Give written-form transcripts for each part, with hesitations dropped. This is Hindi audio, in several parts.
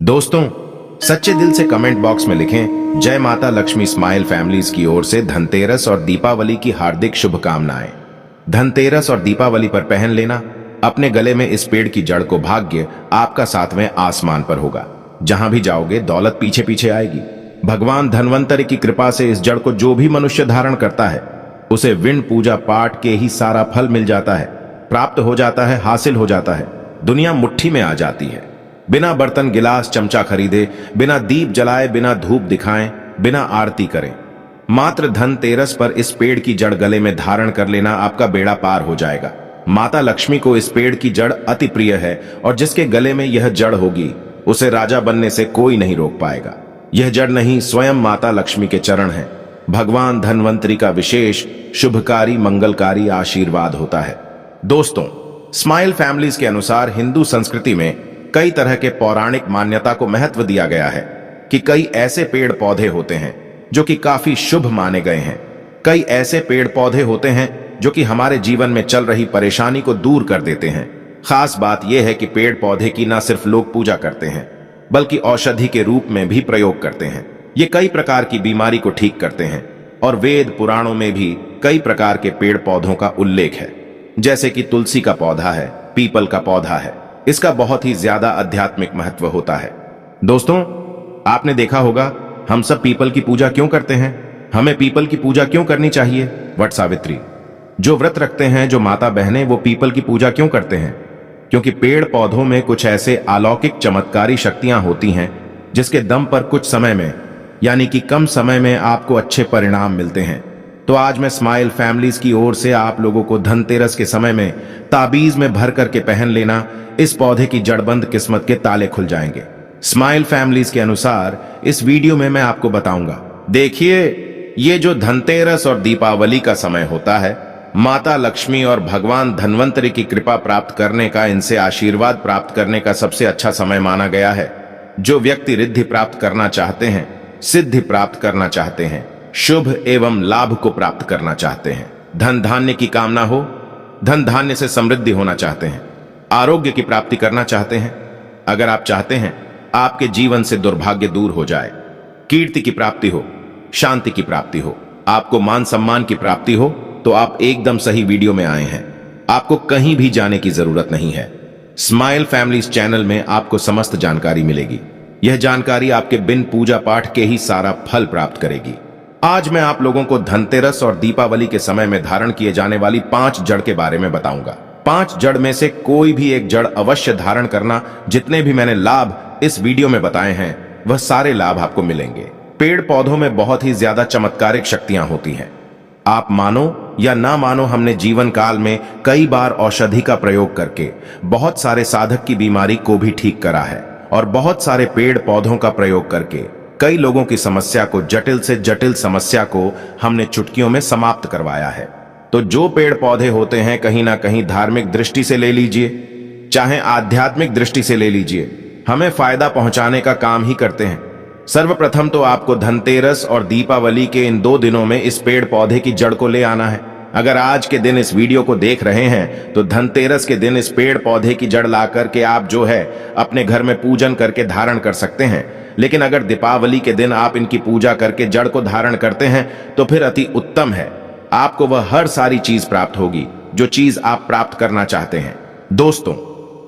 दोस्तों, सच्चे दिल से कमेंट बॉक्स में लिखें जय माता लक्ष्मी स्माइल फैमिलीज की ओर से धनतेरस और दीपावली की हार्दिक शुभकामनाएं। धनतेरस और दीपावली पर पहन लेना अपने गले में इस पेड़ की जड़ को भाग्य आपका सातवें आसमान पर होगा। जहां भी जाओगे दौलत पीछे पीछे आएगी। भगवान धन्वंतरि की कृपा से इस जड़ को जो भी मनुष्य धारण करता है उसे विण पूजा पाठ के ही सारा फल मिल जाता है, प्राप्त हो जाता है, हासिल हो जाता है। दुनिया मुट्ठी में आ जाती है। बिना बर्तन गिलास चमचा खरीदे, बिना दीप जलाए, बिना धूप दिखाएं, बिना आरती करें, मात्र धनतेरस पर इस पेड़ की जड़ गले में धारण कर लेना आपका बेड़ा पार हो जाएगा। माता लक्ष्मी को इस पेड़ की जड़ अति प्रिय है और जिसके गले में यह जड़ होगी उसे राजा बनने से कोई नहीं रोक पाएगा। यह जड़ नहीं, स्वयं माता लक्ष्मी के चरण हैं। भगवान धन्वंतरि का विशेष शुभकारी मंगलकारी आशीर्वाद होता है। दोस्तों, स्माइल फैमिलीज के अनुसार हिंदू संस्कृति में कई तरह के पौराणिक मान्यता को महत्व दिया गया है कि कई ऐसे पेड़ पौधे होते हैं जो कि काफी शुभ माने गए हैं। कई ऐसे पेड़ पौधे होते हैं जो कि हमारे जीवन में चल रही परेशानी को दूर कर देते हैं। खास बात यह है कि पेड़ पौधे की न सिर्फ लोग पूजा करते हैं बल्कि औषधि के रूप में भी प्रयोग करते हैं। ये कई प्रकार की बीमारी को ठीक करते हैं और वेद पुराणों में भी कई प्रकार के पेड़ पौधों का उल्लेख है। जैसे कि तुलसी का पौधा है, पीपल का पौधा है। इसका बहुत ही ज्यादा आध्यात्मिक महत्व होता है। दोस्तों, आपने देखा होगा हम सब पीपल की पूजा क्यों करते हैं। हमें पीपल की पूजा क्यों करनी चाहिए। वट सावित्री, जो व्रत रखते हैं, जो माता बहनें, वो पीपल की पूजा क्यों करते हैं? क्योंकि पेड़ पौधों में कुछ ऐसे अलौकिक चमत्कारी शक्तियां होती हैं जिसके दम पर कुछ समय में, यानी कि कम समय में आपको अच्छे परिणाम मिलते हैं। तो आज मैं स्माइल फैमिलीज की ओर से आप लोगों को धनतेरस के समय में ताबीज में भर करके पहन लेना, इस पौधे की जड़बंद किस्मत के ताले खुल जाएंगे। स्माइल फैमिलीज के अनुसार इस वीडियो में मैं आपको बताऊंगा। देखिए, ये जो धनतेरस और दीपावली का समय होता है, माता लक्ष्मी और भगवान धन्वंतरि की कृपा प्राप्त करने का, इनसे आशीर्वाद प्राप्त करने का सबसे अच्छा समय माना गया है। जो व्यक्ति रिद्धि प्राप्त करना चाहते हैं, सिद्धि प्राप्त करना चाहते हैं, शुभ एवं लाभ को प्राप्त करना चाहते हैं, धन धान्य की कामना हो, धन धान्य से समृद्धि होना चाहते हैं, आरोग्य की प्राप्ति करना चाहते हैं, अगर आप चाहते हैं आपके जीवन से दुर्भाग्य दूर हो जाए, कीर्ति की प्राप्ति हो, शांति की प्राप्ति हो, आपको मान सम्मान की प्राप्ति हो, तो आप एकदम सही वीडियो में आए हैं। आपको कहीं भी जाने की जरूरत नहीं है। स्माइल फैमिलीज चैनल में आपको समस्त जानकारी मिलेगी। यह जानकारी आपके बिन पूजा पाठ के ही सारा फल प्राप्त करेगी। आज मैं आप लोगों को धनतेरस और दीपावली के समय में धारण किए जाने वाली 5 जड़ के बारे में बताऊंगा। 5 जड़ में से कोई भी एक जड़ अवश्य धारण करना। जितने भी मैंने लाभ इस वीडियो में बताए हैं वह सारे लाभ आपको मिलेंगे। पेड़ पौधों में बहुत ही ज्यादा चमत्कारिक शक्तियां होती हैं। आप मानो या ना मानो, हमने जीवन काल में कई बार औषधि का प्रयोग करके बहुत सारे साधक की बीमारी को भी ठीक करा है और बहुत सारे पेड़ पौधों का प्रयोग करके कई लोगों की समस्या को, जटिल से जटिल समस्या को हमने चुटकियों में समाप्त करवाया है। तो जो पेड़ पौधे होते हैं, कहीं ना कहीं धार्मिक दृष्टि से ले लीजिए, चाहे आध्यात्मिक दृष्टि से ले लीजिए, हमें फायदा पहुंचाने का काम ही करते हैं। सर्वप्रथम तो आपको धनतेरस और दीपावली के इन 2 दिनों में इस पेड़ पौधे की जड़ को ले आना है। अगर आज के दिन इस वीडियो को देख रहे हैं तो धनतेरस के दिन इस पेड़ पौधे की जड़ ला करके आप जो है अपने घर में पूजन करके धारण कर सकते हैं। लेकिन अगर दीपावली के दिन आप इनकी पूजा करके जड़ को धारण करते हैं तो फिर अति उत्तम है। आपको वह हर सारी चीज प्राप्त होगी जो चीज आप प्राप्त करना चाहते हैं। दोस्तों,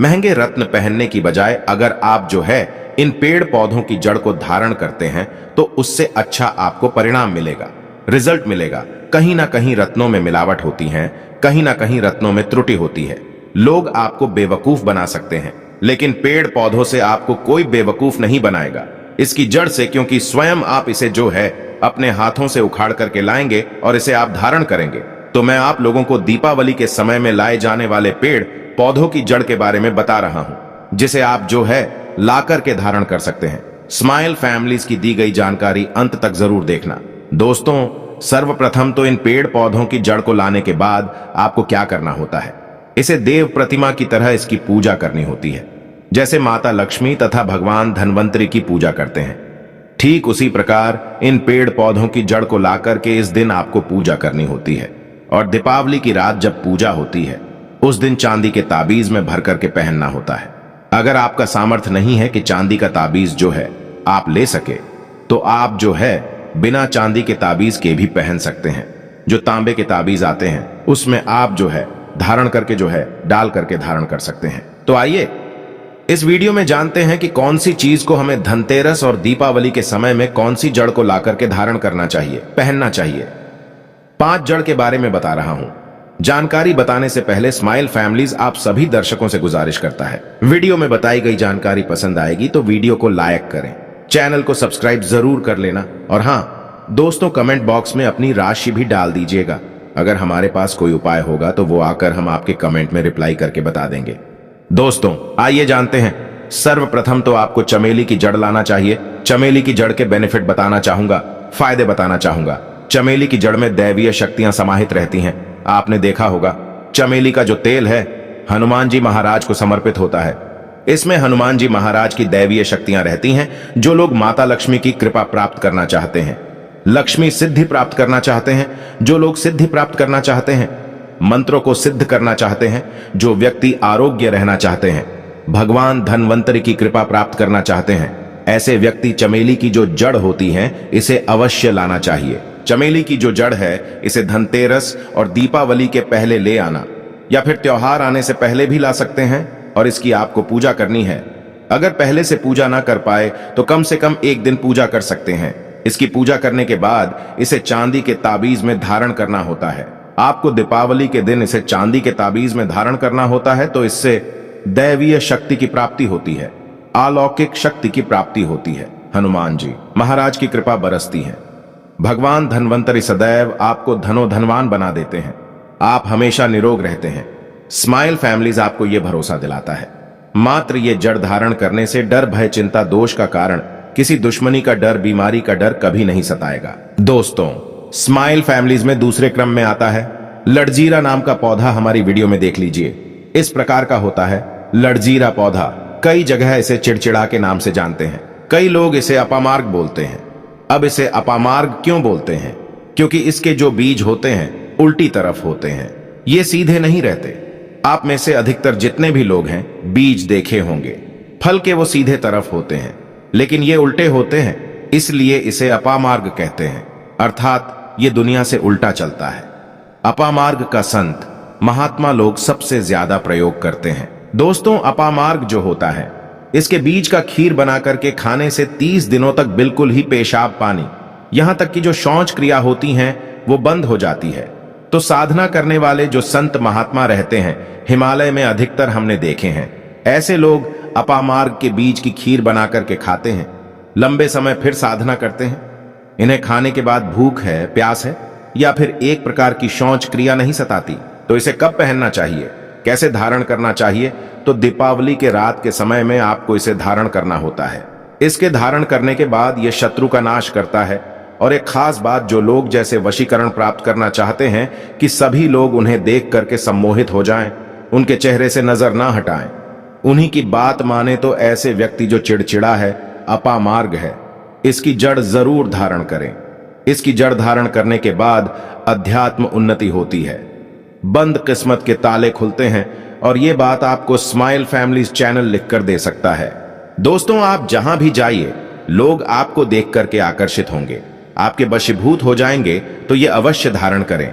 महंगे रत्न पहनने की बजाय अगर आप जो है इन पेड़ पौधों की जड़ को धारण करते हैं तो उससे अच्छा आपको परिणाम मिलेगा, रिजल्ट मिलेगा। कहीं ना कहीं रत्नों में मिलावट होती है, कहीं ना कहीं रत्नों में त्रुटि होती है। लोग आपको बेवकूफ बना सकते हैं, लेकिन पेड़ पौधों से आपको कोई बेवकूफ नहीं बनाएगा। इसकी जड़ से, क्योंकि स्वयं आप इसे जो है अपने हाथों से उखाड़ करके लाएंगे और इसे आप धारण करेंगे। तो मैं आप लोगों को दीपावली के समय में लाए जाने वाले पेड़ पौधों की जड़ के बारे में बता रहा हूं, जिसे आप जो है ला करके धारण कर सकते हैं। स्माइल फैमिलीज की दी गई जानकारी अंत तक जरूर देखना। दोस्तों, सर्वप्रथम तो इन पेड़ पौधों की जड़ को लाने के बाद आपको क्या करना होता है, इसे देव प्रतिमा की तरह इसकी पूजा करनी होती है। जैसे माता लक्ष्मी तथा भगवान धन्वंतरि की पूजा करते हैं, ठीक उसी प्रकार इन पेड़ पौधों की जड़ को ला करके इस दिन आपको पूजा करनी होती है। और दीपावली की रात जब पूजा होती है उस दिन चांदी के ताबीज में भर करके पहनना होता है। अगर आपका सामर्थ्य नहीं है कि चांदी का ताबीज जो है आप ले सके, तो आप जो है बिना चांदी के ताबीज के भी पहन सकते हैं। जो तांबे के ताबीज आते हैं उसमें आप जो है धारण करके जो है डाल करके धारण कर सकते हैं। तो आइए इस वीडियो में जानते हैं कि कौन सी चीज को हमें धनतेरस और दीपावली के समय में कौन सी जड़ को ला करके धारण करना चाहिए, पहनना चाहिए। 5 जड़ के बारे में बता रहा हूं। जानकारी बताने से पहले स्माइल फैमिलीज आप सभी दर्शकों से गुजारिश करता है, वीडियो में बताई गई जानकारी पसंद आएगी तो वीडियो को लाइक करें, चैनल को सब्सक्राइब जरूर कर लेना, और हाँ दोस्तों, कमेंट बॉक्स में अपनी राशि भी डाल दीजिएगा। अगर हमारे पास कोई उपाय होगा तो वो आकर हम आपके कमेंट में रिप्लाई करके बता देंगे। दोस्तों आइए जानते हैं। सर्वप्रथम तो आपको चमेली की जड़ लाना चाहिए। चमेली की जड़ के बेनिफिट बताना चाहूंगा, फायदे बताना चाहूंगा। चमेली की जड़ में दैवीय शक्तियां समाहित रहती हैं। आपने देखा होगा चमेली का जो तेल है हनुमान जी महाराज को समर्पित होता है। इसमें हनुमान जी महाराज की दैवीय शक्तियां रहती हैं। जो लोग माता लक्ष्मी की कृपा प्राप्त करना चाहते हैं, लक्ष्मी सिद्धि प्राप्त करना चाहते हैं, जो लोग सिद्धि प्राप्त करना चाहते हैं, मंत्रों को सिद्ध करना चाहते हैं, जो व्यक्ति आरोग्य रहना चाहते हैं, भगवान धनवंतरी की कृपा प्राप्त करना चाहते हैं, ऐसे व्यक्ति चमेली की जो जड़ होती है इसे अवश्य लाना चाहिए। चमेली की जो जड़ है इसे धनतेरस और दीपावली के पहले ले आना, या फिर त्योहार आने से पहले भी ला सकते हैं, और इसकी आपको पूजा करनी है। अगर पहले से पूजा ना कर पाए तो कम से कम एक दिन पूजा कर सकते हैं। इसकी पूजा करने के बाद इसे चांदी के ताबीज में धारण करना होता है। आपको दीपावली के दिन इसे चांदी के ताबीज में धारण करना होता है, तो इससे दैवीय शक्ति की प्राप्ति होती है, अलौकिक शक्ति की प्राप्ति होती है। हनुमान जी महाराज की कृपा बरसती है। भगवान धनवंतरी सदैव आपको धनवान बना देते हैं। आप हमेशा निरोग रहते हैं। स्माइल फैमिलीज आपको यह भरोसा दिलाता है। मात्र ये जड़ धारण करने से डर, भय, चिंता, दोष का कारण, किसी दुश्मनी का डर, बीमारी का डर कभी नहीं सताएगा। दोस्तों स्माइल फैमिलीज में दूसरे क्रम में आता है लड़जीरा नाम का पौधा। हमारी वीडियो में देख लीजिए। इस प्रकार का होता है लड़जीरा पौधा। कई जगह इसे चिड़चिड़ा के नाम से जानते हैं। कई लोग इसे अपामार्ग बोलते हैं। अब इसे अपामार्ग क्यों बोलते हैं? क्योंकि इसके जो बीज होते हैं उल्टी तरफ होते हैं, ये सीधे नहीं रहते। आप में से अधिकतर जितने भी लोग हैं बीज देखे होंगे, फल के वो सीधे तरफ होते हैं, लेकिन ये उल्टे होते हैं, इसलिए इसे अपामार्ग कहते हैं। अर्थात ये दुनिया से उल्टा चलता है। अपामार्ग का संत महात्मा लोग सबसे ज्यादा प्रयोग करते हैं। दोस्तों अपामार्ग जो होता है इसके बीज का खीर बना करके खाने से 30 दिनों तक बिल्कुल ही पेशाब पानी, यहां तक कि जो शौच क्रिया होती हैं वो बंद हो जाती है। तो साधना करने वाले जो संत महात्मा रहते हैं हिमालय में अधिकतर हमने देखे हैं, ऐसे लोग अपामार्ग के बीज की खीर बना करके खाते हैं, लंबे समय फिर साधना करते हैं। इन्हें खाने के बाद भूख है, प्यास है, या फिर एक प्रकार की शौच क्रिया नहीं सताती। तो इसे कब पहनना चाहिए, कैसे धारण करना चाहिए? तो दीपावली के रात के समय में आपको इसे धारण करना होता है। इसके धारण करने के बाद यह शत्रु का नाश करता है। और एक खास बात, जो लोग जैसे वशीकरण प्राप्त करना चाहते हैं कि सभी लोग उन्हें देख करके सम्मोहित हो जाएं, उनके चेहरे से नजर ना हटाएं, उन्हीं की बात माने, तो ऐसे व्यक्ति जो चिड़चिड़ा है, अपामार्ग है, इसकी जड़ जरूर धारण करें। इसकी जड़ धारण करने के बाद अध्यात्म उन्नति होती है, बंद किस्मत के ताले खुलते हैं, और ये बात आपको स्माइल फैमिलीज चैनल लिखकर दे सकता है। दोस्तों आप जहां भी जाइए लोग आपको देख करके आकर्षित होंगे, आपके वशीभूत हो जाएंगे। तो ये अवश्य धारण करें।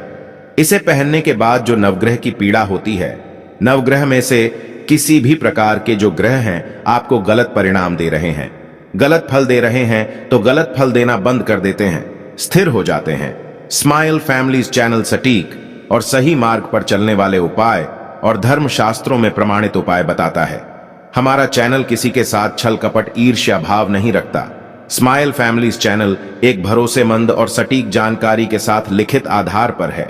इसे पहनने के बाद जो नवग्रह की पीड़ा होती है, नवग्रह में से किसी भी प्रकार के जो ग्रह हैं आपको गलत परिणाम दे रहे हैं, गलत फल दे रहे हैं, तो गलत फल देना बंद कर देते हैं, स्थिर हो जाते हैं। स्माइल फैमिलीज चैनल सटीक और सही मार्ग पर चलने वाले उपाय और धर्म शास्त्रों में प्रमाणित उपाय बताता है। हमारा चैनल किसी के साथ छल कपट, ईर्ष्या भाव नहीं रखता। स्माइल फैमिलीज चैनल एक भरोसेमंद और सटीक जानकारी के साथ लिखित आधार पर है।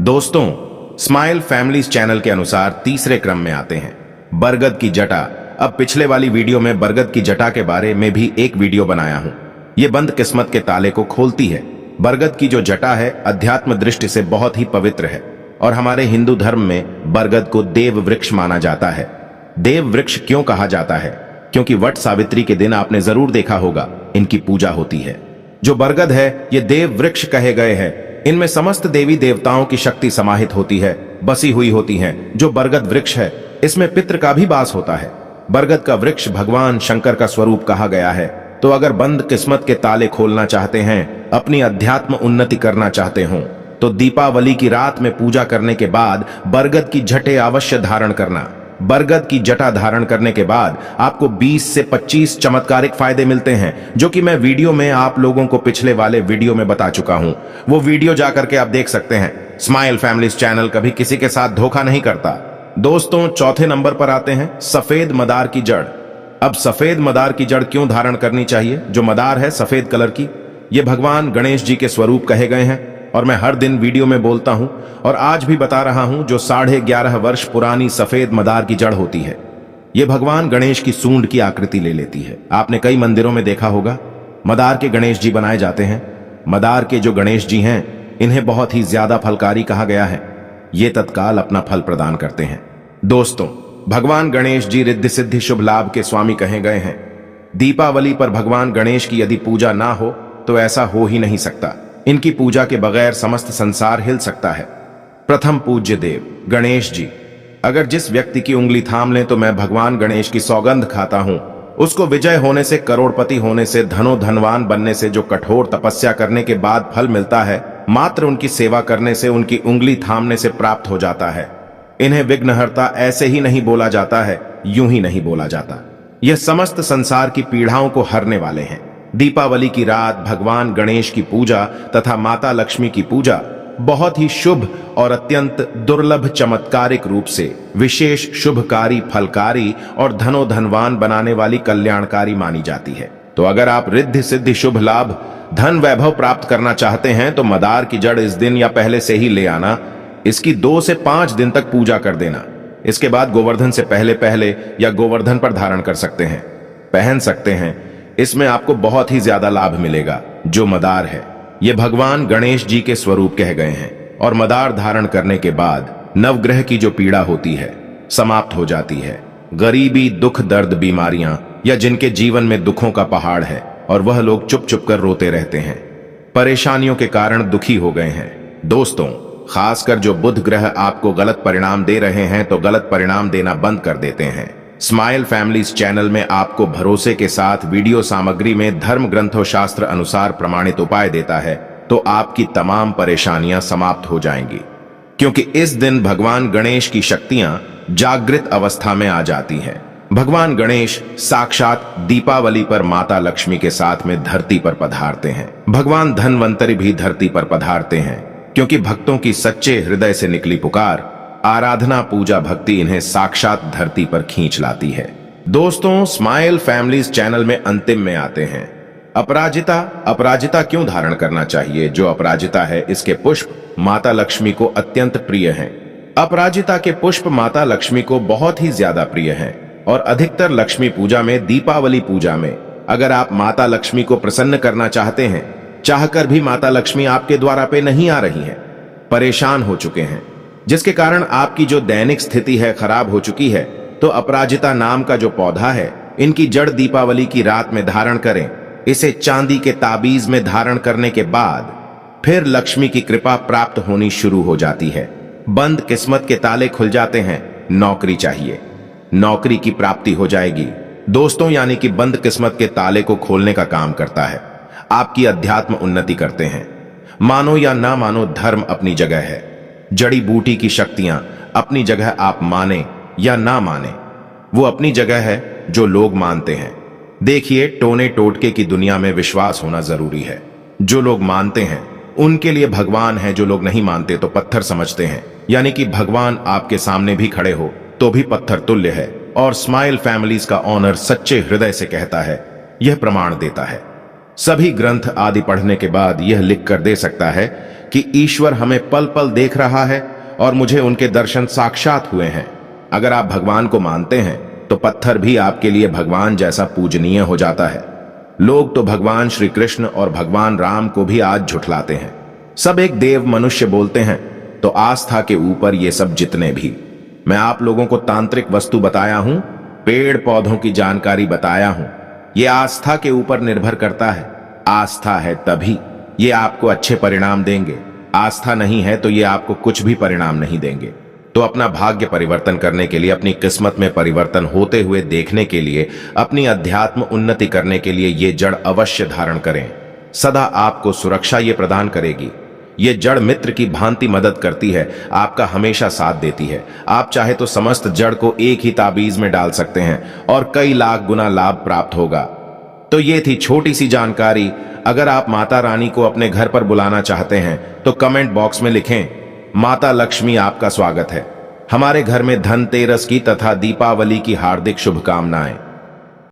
दोस्तों स्माइल फैमिलीज चैनल के अनुसार तीसरे क्रम में आते हैं बरगद की जटा। अब पिछले वाली वीडियो में बरगद की जटा के बारे में भी एक वीडियो बनाया हूं। यह बंद किस्मत के ताले को खोलती है। बरगद की जो जटा है अध्यात्म दृष्टि से बहुत ही पवित्र है, और हमारे हिंदू धर्म में बरगद को देव वृक्ष माना जाता है। देव वृक्ष क्यों कहा जाता है? क्योंकि वट सावित्री के दिन आपने जरूर देखा होगा इनकी पूजा होती है। जो बरगद है ये देव वृक्ष कहे गए हैं। इनमें समस्त देवी देवताओं की शक्ति समाहित होती है, बसी हुई होती है। जो बरगद वृक्ष है इसमें पितृ का भी वास होता है। बरगद का वृक्ष भगवान शंकर का स्वरूप कहा गया है। तो अगर बंद किस्मत के ताले खोलना चाहते हैं, अपनी अध्यात्म उन्नति करना चाहते हो, तो दीपावली की रात में पूजा करने के बाद बरगद की जटे अवश्य धारण करना। बरगद की जटा धारण करने के बाद आपको 20 से 25 चमत्कारिक फायदे मिलते हैं, जो कि मैं वीडियो में आप लोगों को पिछले वाले वीडियो में बता चुका हूं। वो वीडियो जाकर के आप देख सकते हैं। स्माइल फैमिलीज चैनल कभी किसी के साथ धोखा नहीं करता। दोस्तों, चौथे नंबर पर आते हैं सफेद मदार की जड़। अब सफेद मदार की जड़ क्यों धारण करनी चाहिए? जो मदार है सफेद कलर की, ये भगवान गणेश जी के स्वरूप कहे गए हैं और मैं हर दिन वीडियो में बोलता हूं और आज भी बता रहा हूं। जो 11.5 वर्ष पुरानी सफेद मदार की जड़ होती है, यह भगवान गणेश की सूंड की आकृति ले लेती है। आपने कई मंदिरों में देखा होगा मदार के गणेश जी बनाए जाते हैं। मदार के जो गणेश जी हैं, इन्हें बहुत ही ज्यादा फलकारी कहा गया है। ये तत्काल अपना फल प्रदान करते हैं। दोस्तों, भगवान गणेश जी रिद्धि सिद्धि शुभ लाभ के स्वामी कहे गए हैं। दीपावली पर भगवान गणेश की यदि पूजा ना हो तो ऐसा हो ही नहीं सकता। इनकी पूजा के बगैर समस्त संसार हिल सकता है। प्रथम पूज्य देव गणेश जी। अगर जिस व्यक्ति की उंगली थाम लें तो मैं भगवान गणेश की सौगंध खाता हूं, उसको विजय होने से, करोड़पति होने से, धनवान बनने से जो कठोर तपस्या करने के बाद फल मिलता है, मात्र उनकी सेवा करने से, उनकी उंगली थामने से प्राप्त हो जाता है। इन्हें विघ्नहर्ता ऐसे ही नहीं बोला जाता है, यूं ही नहीं बोला जाता। यह समस्त संसार की पीड़ाओं को हरने वाले हैं। दीपावली की रात भगवान गणेश की पूजा तथा माता लक्ष्मी की पूजा बहुत ही शुभ और अत्यंत दुर्लभ चमत्कारिक रूप से विशेष शुभकारी, फलकारी और धनवान बनाने वाली कल्याणकारी मानी जाती है। तो अगर आप रिद्धि सिद्धि शुभ लाभ, धन वैभव प्राप्त करना चाहते हैं तो मदार की जड़ इस दिन या पहले से ही ले आना। इसकी 2 से 5 दिन तक पूजा कर देना। इसके बाद गोवर्धन से पहले या गोवर्धन पर धारण कर सकते हैं, पहन सकते हैं। इसमें आपको बहुत ही ज्यादा लाभ मिलेगा। जो मदार है, ये भगवान गणेश जी के स्वरूप कह गए हैं और मदार धारण करने के बाद नवग्रह की जो पीड़ा होती है समाप्त हो जाती है। गरीबी, दुख, दर्द, बीमारियां या जिनके जीवन में दुखों का पहाड़ है और वह लोग चुप चुप कर रोते रहते हैं, परेशानियों के कारण दुखी हो गए हैं। दोस्तों, खासकर जो बुध ग्रह आपको गलत परिणाम दे रहे हैं तो गलत परिणाम देना बंद कर देते हैं। स्माइल फैमिलीज चैनल में आपको भरोसे के साथ वीडियो सामग्री में धर्म ग्रंथों शास्त्र अनुसार प्रमाणित उपाय देता है, तो आपकी तमाम परेशानियां समाप्त हो जाएंगी। क्योंकि इस दिन भगवान गणेश की शक्तियां जागृत अवस्था में आ जाती हैं। भगवान गणेश साक्षात दीपावली पर माता लक्ष्मी के साथ में धरती पर पधारते हैं। भगवान धन्वंतरि भी धरती पर पधारते हैं, क्योंकि भक्तों की सच्चे हृदय से निकली पुकार, आराधना, पूजा, भक्ति इन्हें साक्षात धरती पर खींच लाती है। दोस्तों, स्माइल फैमिलीज चैनल में अंतिम में आते हैं अपराजिता। अपराजिता क्यों धारण करना चाहिए? जो अपराजिता है, इसके पुष्प माता लक्ष्मी को अत्यंत प्रिय हैं। अपराजिता के पुष्प माता लक्ष्मी को बहुत ही ज्यादा प्रिय हैं और अधिकतर लक्ष्मी पूजा में, दीपावली पूजा में, अगर आप माता लक्ष्मी को प्रसन्न करना चाहते हैं, चाहकर भी माता लक्ष्मी आपके द्वारा पे नहीं आ रही हैं, परेशान हो चुके हैं, जिसके कारण आपकी जो दैनिक स्थिति है खराब हो चुकी है, तो अपराजिता नाम का जो पौधा है, इनकी जड़ दीपावली की रात में धारण करें। इसे चांदी के ताबीज में धारण करने के बाद फिर लक्ष्मी की कृपा प्राप्त होनी शुरू हो जाती है। बंद किस्मत के ताले खुल जाते हैं। नौकरी चाहिए, नौकरी की प्राप्ति हो जाएगी। दोस्तों, यानी कि बंद किस्मत के ताले को खोलने का काम करता है। आपकी अध्यात्म उन्नति करते हैं। मानो या ना मानो, धर्म अपनी जगह है, जड़ी बूटी की शक्तियां अपनी जगह, आप माने या ना माने वो अपनी जगह है जो लोग मानते हैं। देखिए, टोने टोटके की दुनिया में विश्वास होना जरूरी है। जो लोग मानते हैं उनके लिए भगवान है, जो लोग नहीं मानते तो पत्थर समझते हैं। यानी कि भगवान आपके सामने भी खड़े हो तो भी पत्थर तुल्य है। और स्माइल फैमिलीज का ऑनर सच्चे हृदय से कहता है, यह प्रमाण देता है। सभी ग्रंथ आदि पढ़ने के बाद यह लिख कर दे सकता है कि ईश्वर हमें पल पल देख रहा है और मुझे उनके दर्शन साक्षात हुए हैं। अगर आप भगवान को मानते हैं तो पत्थर भी आपके लिए भगवान जैसा पूजनीय हो जाता है। लोग तो भगवान श्री कृष्ण और भगवान राम को भी आज झुठलाते हैं। सब एक देव मनुष्य बोलते हैं, तो आस्था के ऊपर ये सब जितने भी मैं आप लोगों को तांत्रिक वस्तु बताया हूं, पेड़ पौधों की जानकारी बताया हूं, ये आस्था के ऊपर निर्भर करता है। आस्था है तभी ये आपको अच्छे परिणाम देंगे, आस्था नहीं है तो ये आपको कुछ भी परिणाम नहीं देंगे। तो अपना भाग्य परिवर्तन करने के लिए, अपनी किस्मत में परिवर्तन होते हुए देखने के लिए, अपनी अध्यात्म उन्नति करने के लिए ये जड़ अवश्य धारण करें। सदा आपको सुरक्षा ये प्रदान करेगी। ये जड़ मित्र की भांति मदद करती है, आपका हमेशा साथ देती है। आप चाहे तो समस्त जड़ को एक ही ताबीज में डाल सकते हैं और कई लाख गुना लाभ प्राप्त होगा। तो ये थी छोटी सी जानकारी। अगर आप माता रानी को अपने घर पर बुलाना चाहते हैं तो कमेंट बॉक्स में लिखें, माता लक्ष्मी आपका स्वागत है। हमारे घर में धनतेरस की तथा दीपावली की हार्दिक शुभकामनाएं।